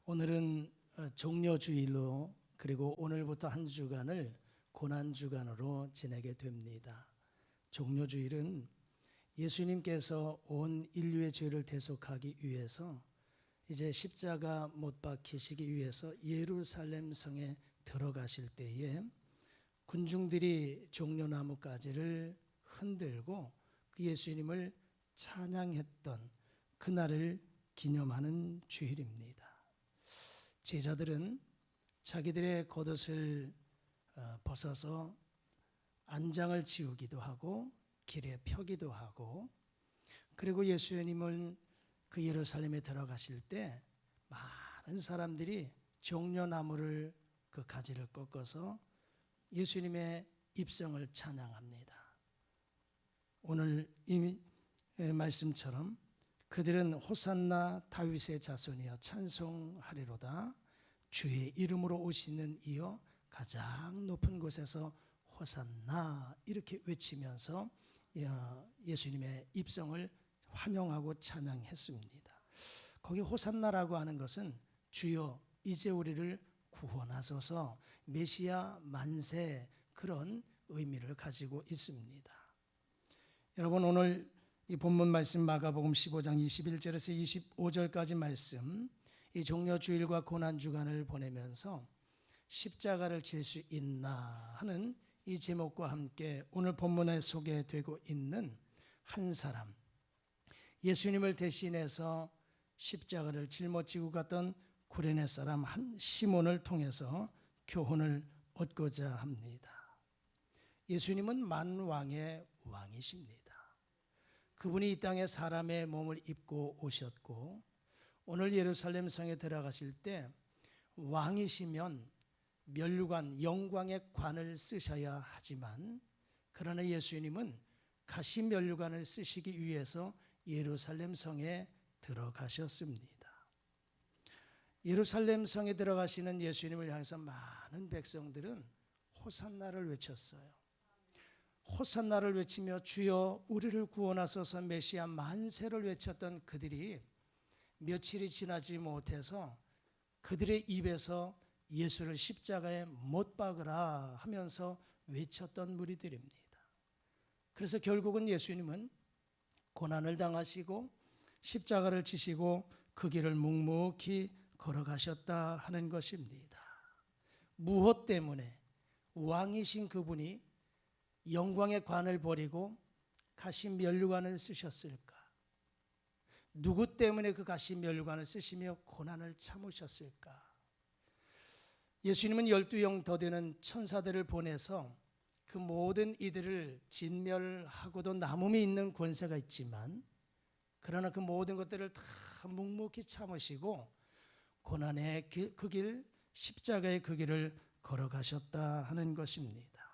오늘은 종려주일로 그리고 오늘부터 한 주간을 고난주간으로 지내게 됩니다. 종려주일은 예수님께서 온 인류의 죄를 대속하기 위해서 이제 십자가 못 박히시기 위해서 예루살렘 성에 들어가실 때에 군중들이 종려나무 가지를 흔들고 그 예수님을 찬양했던 그날을 기념하는 주일입니다. 제자들은 자기들의 겉옷을 벗어서 안장을 지우기도 하고 길에 펴기도 하고, 그리고 예수님은 그 예루살렘에 들어가실 때 많은 사람들이 종려나무를 그 가지를 꺾어서 예수님의 입성을 찬양합니다. 오늘 이 말씀처럼 그들은 호산나 다윗의 자손이여 찬송하리로다, 주의 이름으로 오시는 이여 가장 높은 곳에서 호산나 이렇게 외치면서 예수님의 입성을 환영하고 찬양했습니다. 거기 호산나라고 하는 것은 주여 이제 우리를 구원하소서, 메시아 만세, 그런 의미를 가지고 있습니다. 여러분, 오늘 이 본문 말씀 마가복음 15장 21절에서 25절까지 말씀, 이 종려주일과 고난주간을 보내면서 십자가를 질 수 있나 하는 이 제목과 함께 오늘 본문에 소개되고 있는 한 사람, 예수님을 대신해서 십자가를 짊어지고 갔던 구레네 사람 한 시몬을 통해서 교훈을 얻고자 합니다. 예수님은 만왕의 왕이십니다. 그분이 이 땅에 사람의 몸을 입고 오셨고, 오늘 예루살렘 성에 들어가실 때 왕이시면 면류관, 영광의 관을 쓰셔야 하지만, 그러나 예수님은 가시 면류관을 쓰시기 위해서 예루살렘 성에 들어가셨습니다. 예루살렘 성에 들어가시는 예수님을 향해서 많은 백성들은 호산나를 외쳤어요. 호산나를 외치며 주여 우리를 구원하소서, 메시아 만세를 외쳤던 그들이 며칠이 지나지 못해서 그들의 입에서 예수를 십자가에 못 박으라 하면서 외쳤던 무리들입니다. 그래서 결국은 예수님은 고난을 당하시고 십자가를 지시고 그 길을 묵묵히 걸어가셨다 하는 것입니다. 무엇 때문에 왕이신 그분이 영광의 관을 버리고 가시 면류관을 쓰셨을까? 누구 때문에 그 가시 면류관을 쓰시며 고난을 참으셨을까? 예수님은 12영 더 되는 천사들을 보내서 그 모든 이들을 진멸하고도 남음이 있는 권세가 있지만, 그러나 그 모든 것들을 다 묵묵히 참으시고 고난의 그 길, 십자가의 그 길을 걸어가셨다 하는 것입니다.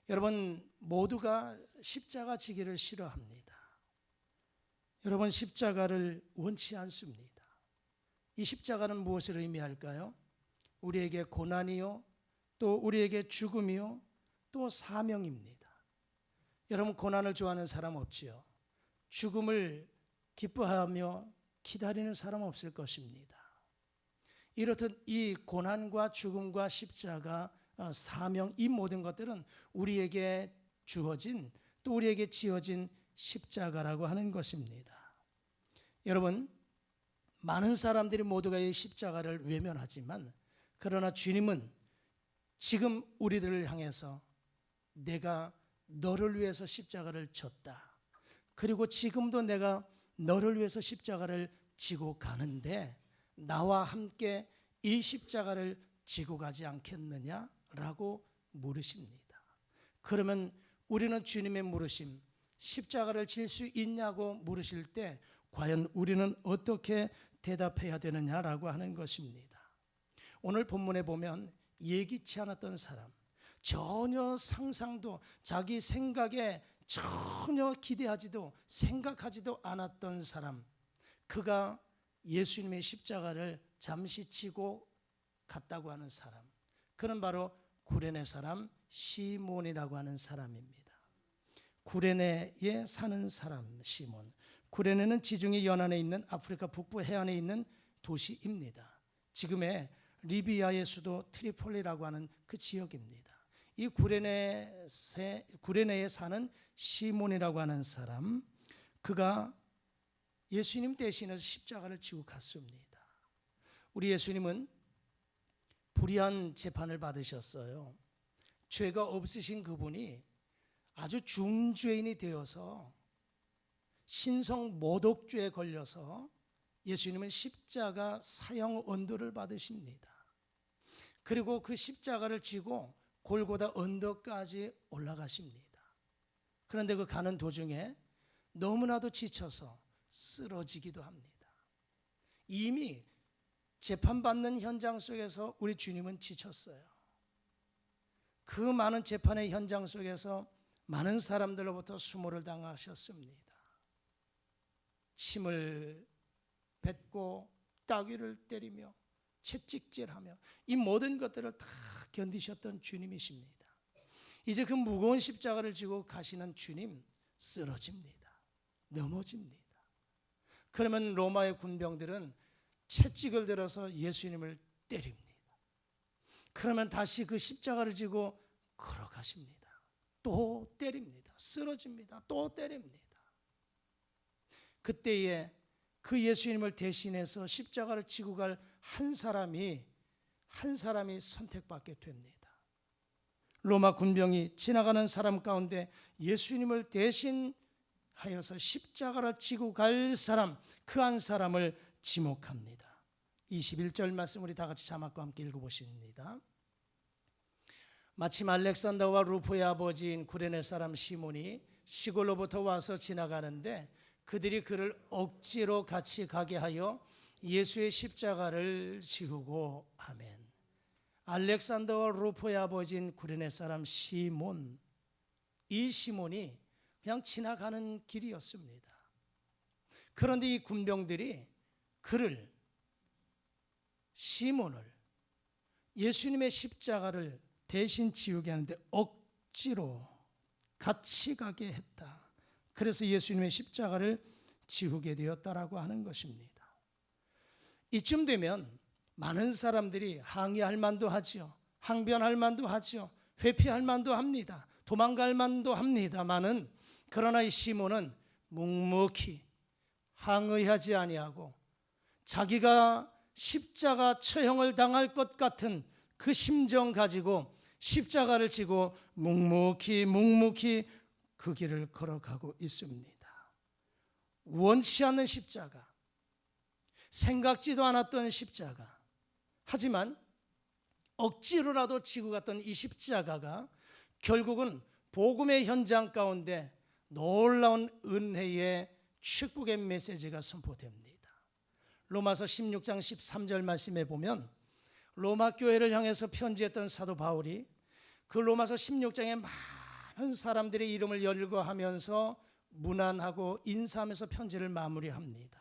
여러분, 모두가 십자가 지기를 싫어합니다. 여러분, 십자가를 원치 않습니다. 이 십자가는 무엇을 의미할까요? 우리에게 고난이요, 또 우리에게 죽음이요, 또 사명입니다. 여러분, 고난을 좋아하는 사람 없지요? 죽음을 기뻐하며 기다리는 사람 없을 것입니다. 이렇듯 이 고난과 죽음과 십자가, 사명, 이 모든 것들은 우리에게 주어진, 또 우리에게 지어진 십자가라고 하는 것입니다. 여러분, 많은 사람들이 모두가 이 십자가를 외면하지만, 그러나 주님은 지금 우리들을 향해서 내가 너를 위해서 십자가를 졌다, 그리고 지금도 내가 너를 위해서 십자가를 지고 가는데 나와 함께 이 십자가를 지고 가지 않겠느냐라고 물으십니다. 그러면 우리는 주님의 물으심, 십자가를 질 수 있냐고 물으실 때 과연 우리는 어떻게 대답해야 되느냐라고 하는 것입니다. 오늘 본문에 보면 예기치 않았던 사람, 전혀 상상도, 자기 생각에 전혀 기대하지도 생각하지도 않았던 사람, 그가 예수님의 십자가를 잠시 지고 갔다고 하는 사람, 그는 바로 구레네 사람 시몬이라고 하는 사람입니다. 구레네에 사는 사람 시몬. 구레네는 지중해 연안에 있는 아프리카 북부 해안에 있는 도시입니다. 지금의 리비아의 수도 트리폴리라고 하는 그 지역입니다. 이 구레네에 사는 시몬이라고 하는 사람, 그가 예수님 대신해서 십자가를 지고 갔습니다. 우리 예수님은 불의한 재판을 받으셨어요. 죄가 없으신 그분이 아주 중죄인이 되어서 신성 모독죄에 걸려서 예수님은 십자가 사형 언도를 받으십니다. 그리고 그 십자가를 지고 골고다 언덕까지 올라가십니다. 그런데 그 가는 도중에 너무나도 지쳐서 쓰러지기도 합니다. 이미 재판받는 현장 속에서 우리 주님은 지쳤어요. 그 많은 재판의 현장 속에서 많은 사람들로부터 수모를 당하셨습니다. 침을 뱉고 따귀를 때리며 채찍질하며 이 모든 것들을 다 견디셨던 주님이십니다. 이제 그 무거운 십자가를 지고 가시는 주님 쓰러집니다. 넘어집니다. 그러면 로마의 군병들은 채찍을 들어서 예수님을 때립니다. 그러면 다시 그 십자가를 지고 걸어가십니다. 또 때립니다. 쓰러집니다. 또 때립니다. 그때에 그 예수님을 대신해서 십자가를 지고 갈 한 사람이 선택받게 됩니다. 로마 군병이 지나가는 사람 가운데 예수님을 대신하여서 십자가를 지고 갈 사람, 그 한 사람을 지목합니다. 21절 말씀 우리 다 같이 자막과 함께 읽어보십니다. 마침 알렉산더와 루포의 아버지인 구레네 사람 시몬이 시골로부터 와서 지나가는데 그들이 그를 억지로 같이 가게 하여 예수의 십자가를 지우고, 아멘. 알렉산더와 루포의 아버지인 구레네 사람 시몬, 이 시몬이 그냥 지나가는 길이었습니다. 그런데 이 군병들이 그를, 시몬을 예수님의 십자가를 대신 지우게 하는데 억지로 같이 가게 했다. 그래서 예수님의 십자가를 지우게 되었다라고 하는 것입니다. 이쯤 되면 많은 사람들이 항의할 만도 하지요. 항변할 만도 하지요. 회피할 만도 합니다. 도망갈 만도 합니다만은, 그러나 이 시몬은 묵묵히 항의하지 아니하고 자기가 십자가 처형을 당할 것 같은 그 심정 가지고 십자가를 지고 묵묵히 그 길을 걸어가고 있습니다. 원치 않는 십자가, 생각지도 않았던 십자가, 하지만 억지로라도 지고 갔던 이 십자가가 결국은 복음의 현장 가운데 놀라운 은혜의 축복의 메시지가 선포됩니다. 로마서 16장 13절 말씀에 보면 로마 교회를 향해서 편지했던 사도 바울이 그 로마서 16장에 많은 사람들의 이름을 열거하면서 문안하고 인사하면서 편지를 마무리합니다.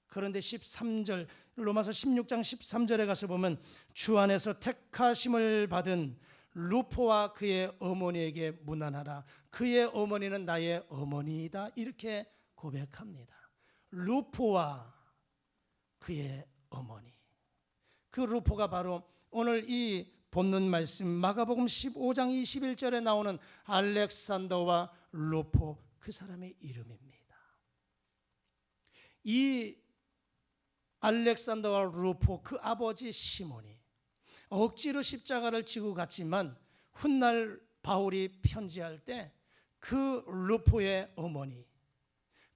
그런데 13절, 로마서 16장 13절에 가서 보면 주 안에서 택하심을 받은 루포와 그의 어머니에게 문안하라. 그의 어머니는 나의 어머니이다. 이렇게 고백합니다. 루포와 그의 어머니. 그 루포가 바로 오늘 이 본문 말씀 마가복음 15장 21절에 나오는 알렉산더와 루포, 그 사람의 이름입니다. 이 알렉산더와 루포, 그 아버지 시몬이 억지로 십자가를 지고 갔지만 훗날 바울이 편지할 때 그 루포의 어머니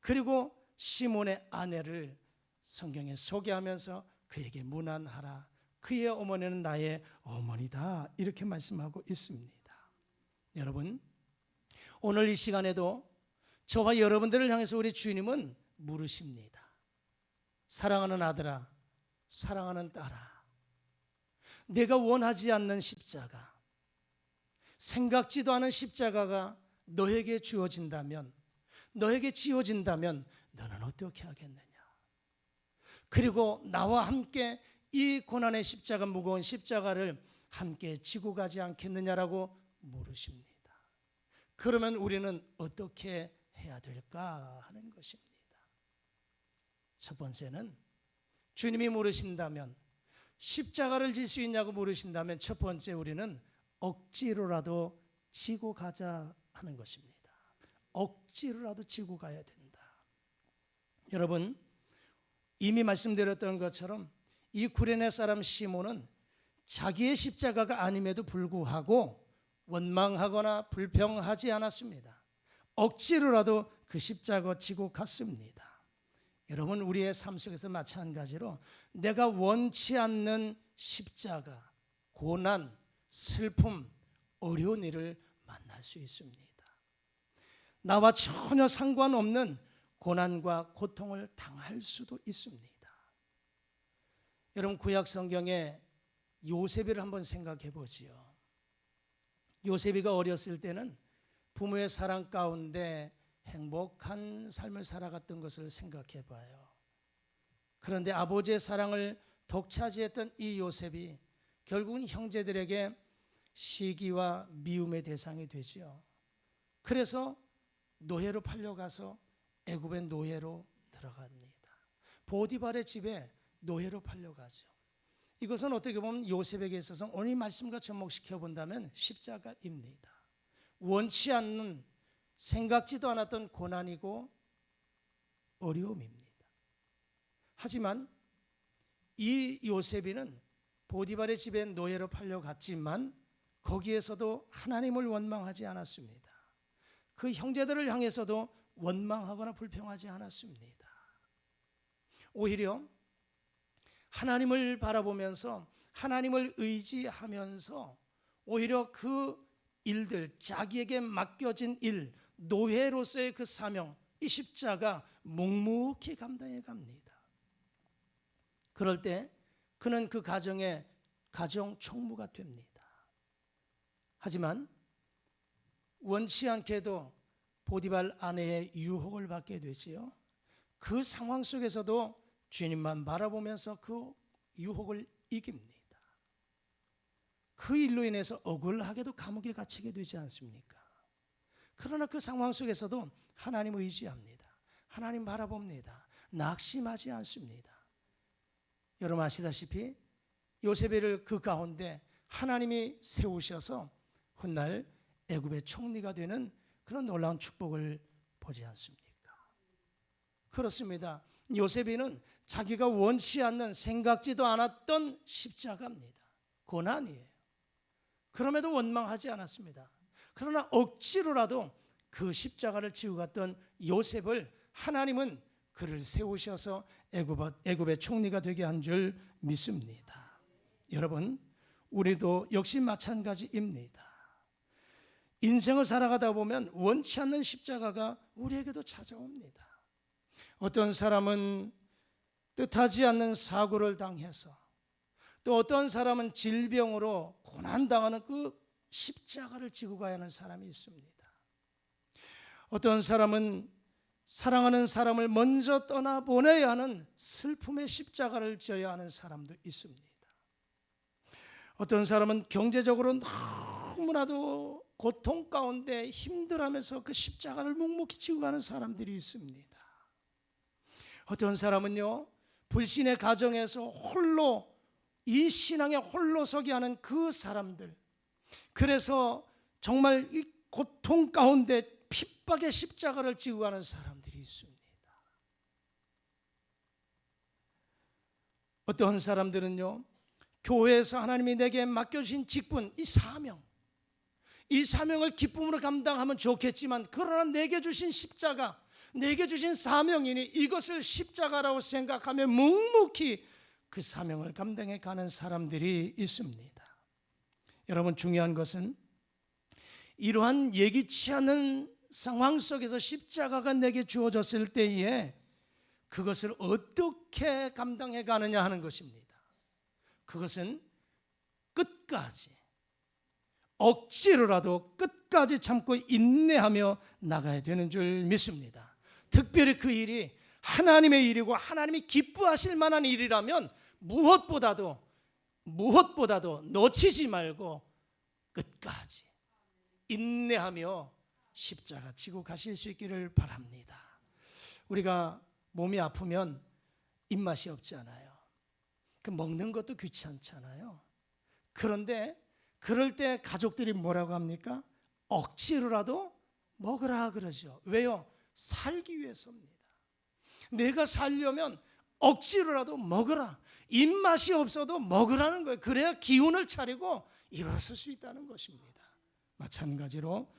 그리고 시몬의 아내를 성경에 소개하면서 그에게 문안하라. 그의 어머니는 나의 어머니다. 이렇게 말씀하고 있습니다. 여러분, 오늘 이 시간에도 저와 여러분들을 향해서 우리 주님은 물으십니다. 사랑하는 아들아, 사랑하는 딸아, 내가 원하지 않는 십자가, 생각지도 않은 십자가가 너에게 주어진다면, 너에게 지어진다면 너는 어떻게 하겠느냐? 그리고 나와 함께 이 고난의 십자가, 무거운 십자가를 함께 지고 가지 않겠느냐라고 물으십니다. 그러면 우리는 어떻게 해야 될까 하는 것입니다. 첫 번째는 주님이 물으신다면 십자가를 질 수 있냐고 물으신다면 첫 번째 우리는 억지로라도 지고 가자 하는 것입니다. 억지로라도 지고 가야 된다. 여러분, 이미 말씀드렸던 것처럼 이 구레네 사람 시몬은 자기의 십자가가 아님에도 불구하고 원망하거나 불평하지 않았습니다. 억지로라도 그 십자가 지고 갔습니다. 여러분, 우리의 삶 속에서 마찬가지로 내가 원치 않는 십자가, 고난, 슬픔, 어려운 일을 만날 수 있습니다. 나와 전혀 상관없는 고난과 고통을 당할 수도 있습니다. 여러분, 구약 성경에 요셉을 한번 생각해 보지요. 요셉이가 어렸을 때는 부모의 사랑 가운데 행복한 삶을 살아갔던 것을 생각해 봐요. 그런데 아버지의 사랑을 독차지했던 이 요셉이 결국은 형제들에게 시기와 미움의 대상이 되지요. 그래서 노예로 팔려가서 애굽의 노예로 들어갑니다. 보디발의 집에 노예로 팔려가죠. 이것은 어떻게 보면 요셉에게 있어서 오늘 말씀과 접목시켜 본다면 십자가입니다. 원치 않는, 생각지도 않았던 고난이고 어려움입니다. 하지만 이 요셉이는 보디발의 집에 노예로 팔려갔지만 거기에서도 하나님을 원망하지 않았습니다. 그 형제들을 향해서도 원망하거나 불평하지 않았습니다. 오히려 하나님을 바라보면서 하나님을 의지하면서 오히려 그 일들, 자기에게 맡겨진 일, 노예로서의 그 사명, 이 십자가 묵묵히 감당해 갑니다. 그럴 때 그는 그 가정의 가정 총무가 됩니다. 하지만 원치 않게도 보디발 아내의 유혹을 받게 되지요. 그 상황 속에서도 주님만 바라보면서 그 유혹을 이깁니다. 그 일로 인해서 억울하게도 감옥에 갇히게 되지 않습니까? 그러나 그 상황 속에서도 하나님 의지합니다. 하나님 바라봅니다. 낙심하지 않습니다. 여러분 아시다시피 요셉을 그 가운데 하나님이 세우셔서 훗날 애굽의 총리가 되는 그런 놀라운 축복을 보지 않습니까? 그렇습니다. 요셉이는 자기가 원치 않는, 생각지도 않았던 십자가입니다. 고난이에요. 그럼에도 원망하지 않았습니다. 그러나 억지로라도 그 십자가를 지고 갔던 요셉을 하나님은 그를 세우셔서 애굽의 총리가 되게 한 줄 믿습니다. 여러분, 우리도 역시 마찬가지입니다. 인생을 살아가다 보면 원치 않는 십자가가 우리에게도 찾아옵니다. 어떤 사람은 뜻하지 않는 사고를 당해서, 또 어떤 사람은 질병으로 고난당하는 그 십자가를 지고 가야 하는 사람이 있습니다. 어떤 사람은 사랑하는 사람을 먼저 떠나보내야 하는 슬픔의 십자가를 져야 하는 사람도 있습니다. 어떤 사람은 경제적으로 너무나도 고통 가운데 힘들어하면서 그 십자가를 묵묵히 지고 가는 사람들이 있습니다. 어떤 사람은요, 불신의 가정에서 홀로, 이 신앙에 홀로 서게 하는 그 사람들, 그래서 정말 이 고통 가운데 핍박의 십자가를 지고 가는 사람들이 있습니다. 어떤 사람들은요, 교회에서 하나님이 내게 맡겨주신 직분, 이 사명을 기쁨으로 감당하면 좋겠지만, 그러나 내게 주신 십자가, 내게 주신 사명이니 이것을 십자가라고 생각하며 묵묵히 그 사명을 감당해 가는 사람들이 있습니다. 여러분, 중요한 것은 이러한 예기치 않은 상황 속에서 십자가가 내게 주어졌을 때에 그것을 어떻게 감당해 가느냐 하는 것입니다. 그것은 끝까지, 억지로라도 끝까지 참고 인내하며 나가야 되는 줄 믿습니다. 특별히 그 일이 하나님의 일이고 하나님이 기뻐하실 만한 일이라면 무엇보다도 놓치지 말고 끝까지 인내하며 십자가 지고 가실 수 있기를 바랍니다. 우리가 몸이 아프면 입맛이 없잖아요. 그 먹는 것도 귀찮잖아요. 그런데 그럴 때 가족들이 뭐라고 합니까? 억지로라도 먹으라 그러죠. 왜요? 살기 위해서입니다. 내가 살려면 억지로라도 먹으라. 입맛이 없어도 먹으라는 거예요. 그래야 기운을 차리고 일어설 수 있다는 것입니다. 마찬가지로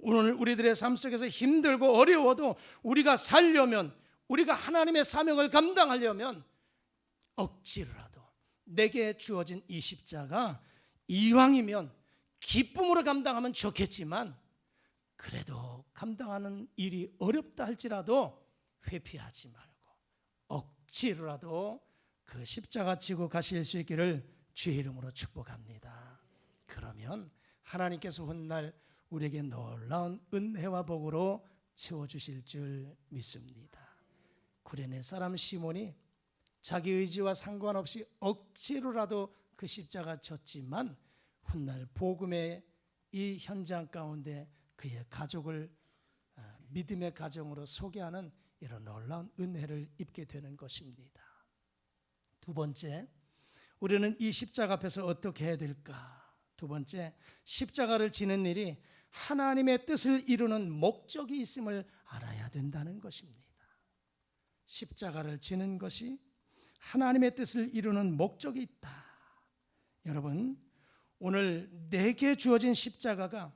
오늘 우리들의 삶 속에서 힘들고 어려워도 우리가 살려면, 우리가 하나님의 사명을 감당하려면 억지로라도 내게 주어진 이 십자가 이왕이면 기쁨으로 감당하면 좋겠지만, 그래도 감당하는 일이 어렵다 할지라도 회피하지 말고 억지로라도 그 십자가 지고 가실 수 있기를 주의 이름으로 축복합니다. 그러면 하나님께서 훗날 우리에게 놀라운 은혜와 복으로 채워주실 줄 믿습니다. 구레네 사람 시몬이 자기 의지와 상관없이 억지로라도 그 십자가 졌지만 훗날 복음의 이 현장 가운데 그의 가족을 믿음의 가정으로 소개하는 이런 놀라운 은혜를 입게 되는 것입니다. 두 번째, 우리는 이 십자가 앞에서 어떻게 해야 될까? 두 번째, 십자가를 지는 일이 하나님의 뜻을 이루는 목적이 있음을 알아야 된다는 것입니다. 십자가를 지는 것이 하나님의 뜻을 이루는 목적이 있다. 여러분, 오늘 내게 주어진 십자가가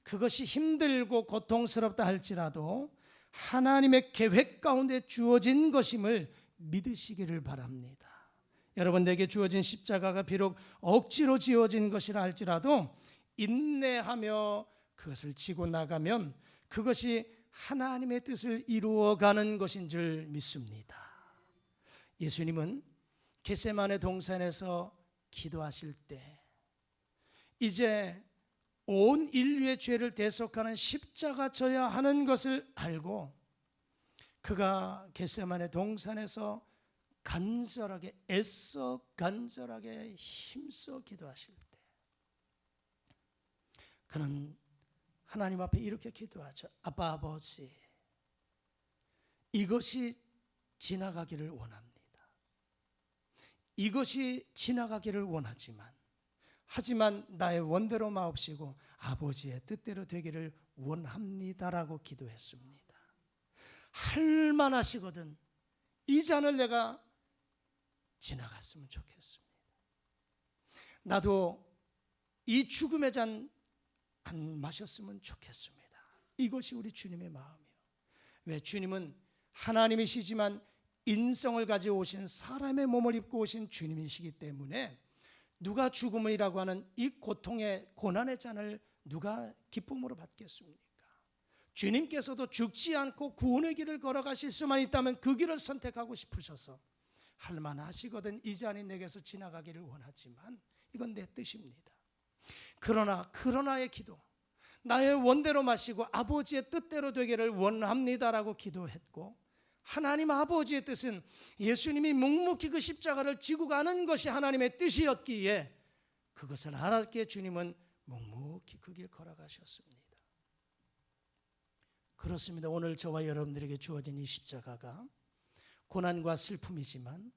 그것이 힘들고 고통스럽다 할지라도 하나님의 계획 가운데 주어진 것임을 믿으시기를 바랍니다. 여러분, 내게 주어진 십자가가 비록 억지로 지어진 것이라 할지라도 인내하며 그것을 지고 나가면 그것이 하나님의 뜻을 이루어가는 것인 줄 믿습니다. 예수님은 겟세마네 동산에서 기도하실 때 이제 온 인류의 죄를 대속하는 십자가 져야 하는 것을 알고 그가 겟세마네 동산에서 간절하게 애써 간절하게 힘써 기도하실 때 그는 하나님 앞에 이렇게 기도하죠. 아빠 아버지, 이것이 지나가기를 원합니다. 이것이 지나가기를 원하지만 하지만 나의 원대로 마옵시고 아버지의 뜻대로 되기를 원합니다라고 기도했습니다. 할만하시거든 이 잔을 내가 지나갔으면 좋겠습니다. 나도 이 죽음의 잔 안 마셨으면 좋겠습니다. 이것이 우리 주님의 마음이에요. 왜? 주님은 하나님이시지만 인성을 가지고 오신 사람의 몸을 입고 오신 주님이시기 때문에 누가 죽음이라고 하는 이 고통의 고난의 잔을 누가 기쁨으로 받겠습니까? 주님께서도 죽지 않고 구원의 길을 걸어가실 수만 있다면 그 길을 선택하고 싶으셔서 할만하시거든 이 잔이 내게서 지나가기를 원하지만 이건 내 뜻입니다. 그러나의 기도, 나의 원대로 마시고 아버지의 뜻대로 되기를 원합니다라고 기도했고, 하나님 아버지의 뜻은 예수님이 묵묵히 그 십자가를 지고 가는 것이 하나님의 뜻이었기에 그것을 알았기에 주님은 묵묵히 그 길 걸어가셨습니다. 그렇습니다. 오늘 저와 여러분들에게 주어진 이 십자가가 고난과 슬픔이지만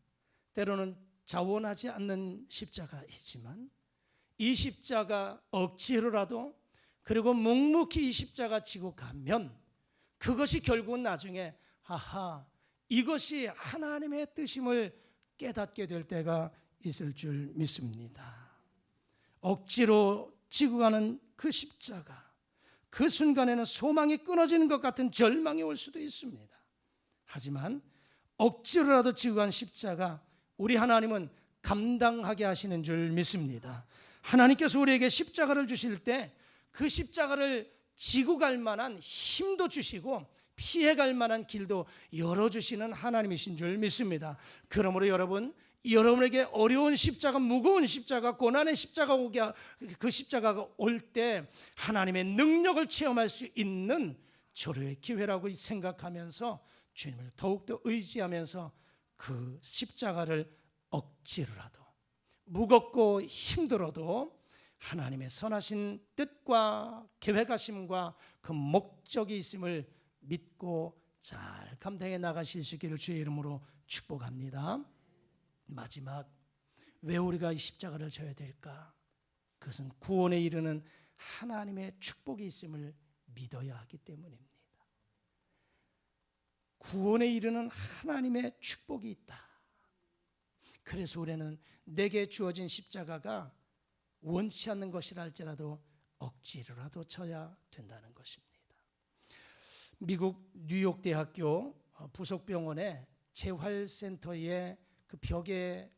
때로는 자원하지 않는 십자가이지만 이 십자가 억지로라도 그리고 묵묵히 이 십자가 지고 가면 그것이 결국은 나중에 이것이 하나님의 뜻임을 깨닫게 될 때가 있을 줄 믿습니다. 억지로 지고 가는 그 십자가, 그 순간에는 소망이 끊어지는 것 같은 절망이 올 수도 있습니다. 하지만 억지로라도 지고 간 십자가 우리 하나님은 감당하게 하시는 줄 믿습니다. 하나님께서 우리에게 십자가를 주실 때 그 십자가를 지고 갈 만한 힘도 주시고 피해갈 만한 길도 열어주시는 하나님이신 줄 믿습니다. 그러므로 여러분에게 어려운 십자가, 무거운 십자가, 고난의 십자가가 그 십자가가 올 때 하나님의 능력을 체험할 수 있는 절호의 기회라고 생각하면서 주님을 더욱더 의지하면서 그 십자가를 억지로라도 무겁고 힘들어도 하나님의 선하신 뜻과 계획하심과 그 목적이 있음을 믿고 잘 감당해 나가실 수 있기를 주의 이름으로 축복합니다. 마지막 왜 우리가 이 십자가를 져야 될까? 그것은 구원에 이르는 하나님의 축복이 있음을 믿어야 하기 때문입니다. 구원에 이르는 하나님의 축복이 있다. 그래서 우리는 내게 주어진 십자가가 원치 않는 것이라 할지라도 억지로라도 져야 된다는 것입니다. 미국 뉴욕 대학교 부속병원의 재활센터의 그 벽에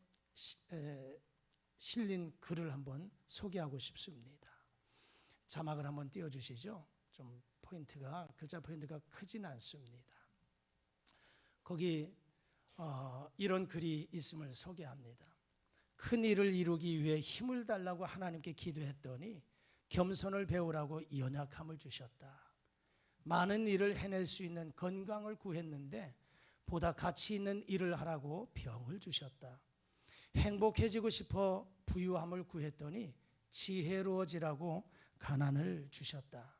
실린 글을 한번 소개하고 싶습니다. 자막을 한번 띄워주시죠. 좀 글자 포인트가 크진 않습니다. 거기 이런 글이 있음을 소개합니다. 큰 일을 이루기 위해 힘을 달라고 하나님께 기도했더니 겸손을 배우라고 연약함을 주셨다. 많은 일을 해낼 수 있는 건강을 구했는데 보다 가치 있는 일을 하라고 병을 주셨다. 행복해지고 싶어 부유함을 구했더니 지혜로워지라고 가난을 주셨다.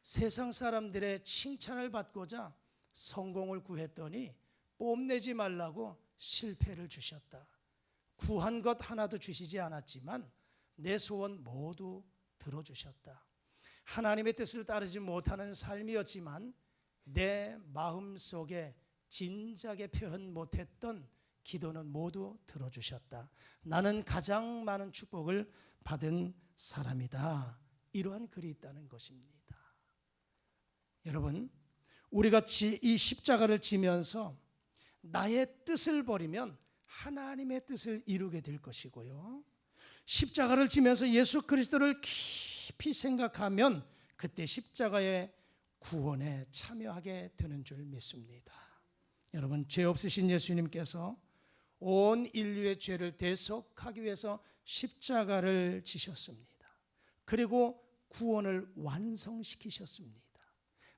세상 사람들의 칭찬을 받고자 성공을 구했더니 뽐내지 말라고 실패를 주셨다. 구한 것 하나도 주시지 않았지만 내 소원 모두 들어주셨다. 하나님의 뜻을 따르지 못하는 삶이었지만 내 마음속에 진작에 표현 못했던 기도는 모두 들어주셨다. 나는 가장 많은 축복을 받은 사람이다. 이러한 글이 있다는 것입니다. 여러분, 우리가 이 십자가를 지면서 나의 뜻을 버리면 하나님의 뜻을 이루게 될 것이고요, 십자가를 지면서 예수 그리스도를 깊이 생각하면 그때 십자가의 구원에 참여하게 되는 줄 믿습니다. 여러분, 죄 없으신 예수님께서 온 인류의 죄를 대속하기 위해서 십자가를 지셨습니다. 그리고 구원을 완성시키셨습니다.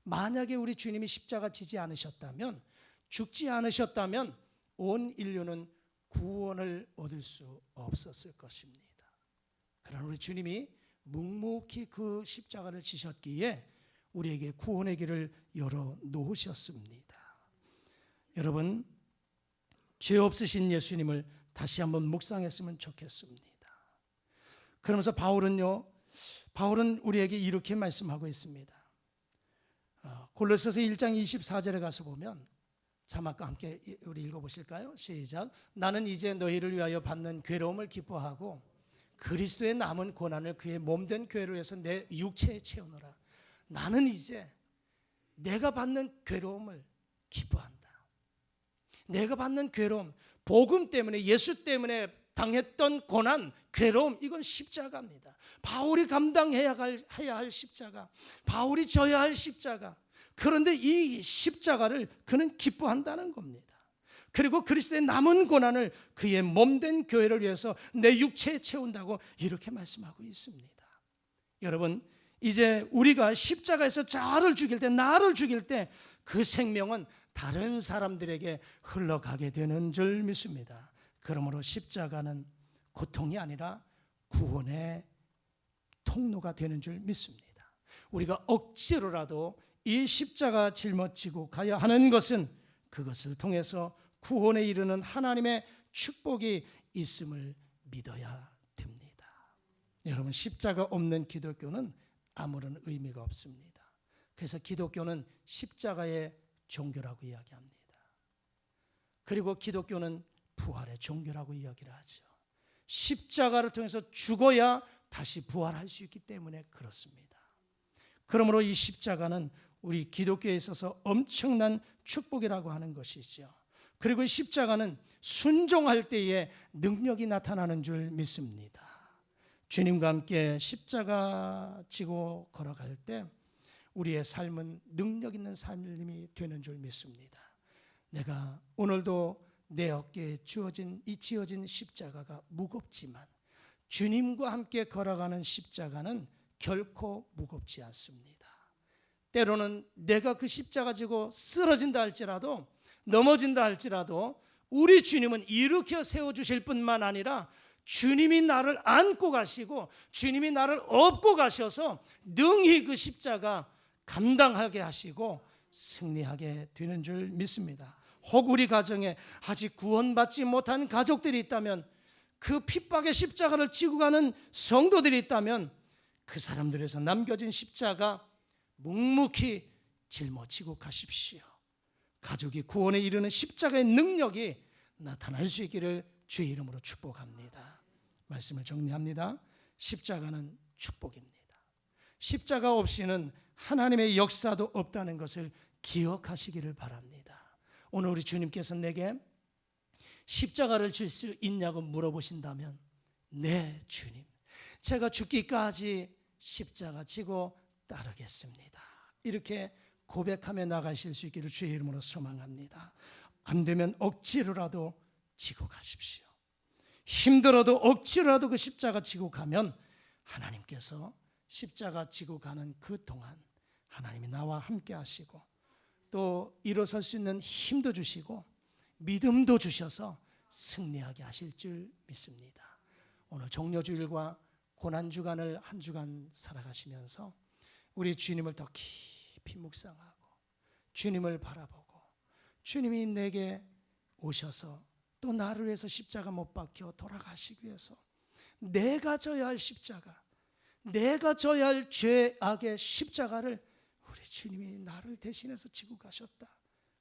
만약에 우리 주님이 십자가 지지 않으셨다면, 죽지 않으셨다면 온 인류는 구원을 얻을 수 없었을 것입니다. 그러나 우리 주님이 묵묵히 그 십자가를 지셨기에 우리에게 구원의 길을 열어 놓으셨습니다. 여러분, 죄 없으신 예수님을 다시 한번 묵상했으면 좋겠습니다. 그러면서 바울은 우리에게 이렇게 말씀하고 있습니다. 골로새서 1장 24절에 가서 보면, 자막과 함께 우리 읽어보실까요? 시작. 나는 이제 너희를 위하여 받는 괴로움을 기뻐하고 그리스도의 남은 고난을 그의 몸된 교회를 위해서 내 육체에 채우노라. 나는 이제 내가 받는 괴로움을 기뻐한다. 내가 받는 괴로움, 복음 때문에, 예수 때문에 당했던 고난, 괴로움, 이건 십자가입니다. 바울이 감당해야 할 십자가, 바울이 져야 할 십자가. 그런데 이 십자가를 그는 기뻐한다는 겁니다. 그리고 그리스도의 남은 고난을 그의 몸된 교회를 위해서 내 육체에 채운다고 이렇게 말씀하고 있습니다. 여러분, 이제 우리가 십자가에서 나를 죽일 때 그 생명은 다른 사람들에게 흘러가게 되는 줄 믿습니다. 그러므로 십자가는 고통이 아니라 구원의 통로가 되는 줄 믿습니다. 우리가 억지로라도 이 십자가 짊어지고 가야 하는 것은 그것을 통해서 구원에 이르는 하나님의 축복이 있음을 믿어야 됩니다. 여러분, 십자가 없는 기독교는 아무런 의미가 없습니다. 그래서 기독교는 십자가의 종교라고 이야기합니다. 그리고 기독교는 부활의 종교라고 이야기를 하죠. 십자가를 통해서 죽어야 다시 부활할 수 있기 때문에 그렇습니다. 그러므로 이 십자가는 우리 기독교에 있어서 엄청난 축복이라고 하는 것이죠. 그리고 이 십자가는 순종할 때에 능력이 나타나는 줄 믿습니다. 주님과 함께 십자가 지고 걸어갈 때 우리의 삶은 능력 있는 삶이 되는 줄 믿습니다. 내가 오늘도 내 어깨에 지어진 십자가가 무겁지만 주님과 함께 걸어가는 십자가는 결코 무겁지 않습니다. 때로는 내가 그 십자가 지고 쓰러진다 할지라도, 넘어진다 할지라도 우리 주님은 일으켜 세워주실 뿐만 아니라 주님이 나를 안고 가시고 주님이 나를 업고 가셔서 능히 그 십자가 감당하게 하시고 승리하게 되는 줄 믿습니다. 혹 우리 가정에 아직 구원받지 못한 가족들이 있다면 그 핍박의 십자가를 지고 가는 성도들이 있다면 그 사람들에서 남겨진 십자가 묵묵히 짊어지고 가십시오. 가족이 구원에 이르는 십자가의 능력이 나타날 수 있기를 주의 이름으로 축복합니다. 말씀을 정리합니다. 십자가는 축복입니다. 십자가 없이는 하나님의 역사도 없다는 것을 기억하시기를 바랍니다. 오늘 우리 주님께서 내게 십자가를 질 수 있냐고 물어보신다면, 네 주님, 제가 죽기까지 십자가 지고 따르겠습니다. 이렇게 고백하며 나가실 수 있기를 주의 이름으로 소망합니다. 안 되면 억지로라도 지고 가십시오. 힘들어도 억지로라도 그 십자가 지고 가면 하나님께서 십자가 지고 가는 그 동안 하나님이 나와 함께 하시고 또 일어설 수 있는 힘도 주시고 믿음도 주셔서 승리하게 하실 줄 믿습니다. 오늘 종려주일과 고난주간을 한 주간 살아가시면서 우리 주님을 더 깊이 묵상하고 주님을 바라보고 주님이 내게 오셔서 또 나를 위해서 십자가 못 박혀 돌아가시기 위해서 내가 져야 할 십자가, 내가 져야 할 죄악의 십자가를 우리 주님이 나를 대신해서 지고 가셨다.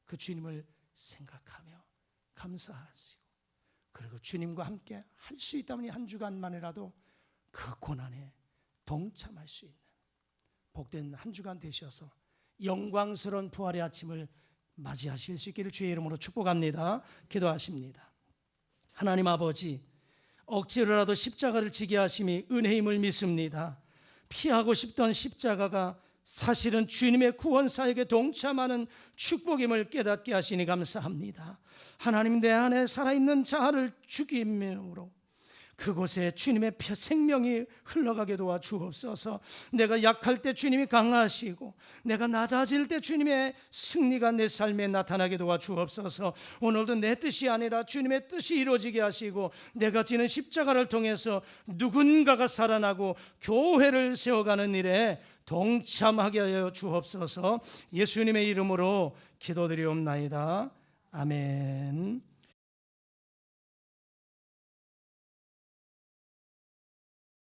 그 주님을 생각하며 감사하시고 그리고 주님과 함께 할 수 있다면 이 한 주간만이라도 그 고난에 동참할 수 있는 복된 한 주간 되셔서 영광스러운 부활의 아침을 맞이하실 수 있기를 주의 이름으로 축복합니다. 기도하십니다. 하나님 아버지, 억지로라도 십자가를 지게 하심이 은혜임을 믿습니다. 피하고 싶던 십자가가 사실은 주님의 구원 사역에 동참하는 축복임을 깨닫게 하시니 감사합니다. 하나님, 내 안에 살아있는 자아를 죽임으로 그곳에 주님의 생명이 흘러가게 도와 주옵소서. 내가 약할 때 주님이 강하시고 내가 낮아질 때 주님의 승리가 내 삶에 나타나게 도와 주옵소서. 오늘도 내 뜻이 아니라 주님의 뜻이 이루어지게 하시고 내가 지는 십자가를 통해서 누군가가 살아나고 교회를 세워가는 일에 동참하게 하여 주옵소서. 예수님의 이름으로 기도드리옵나이다. 아멘.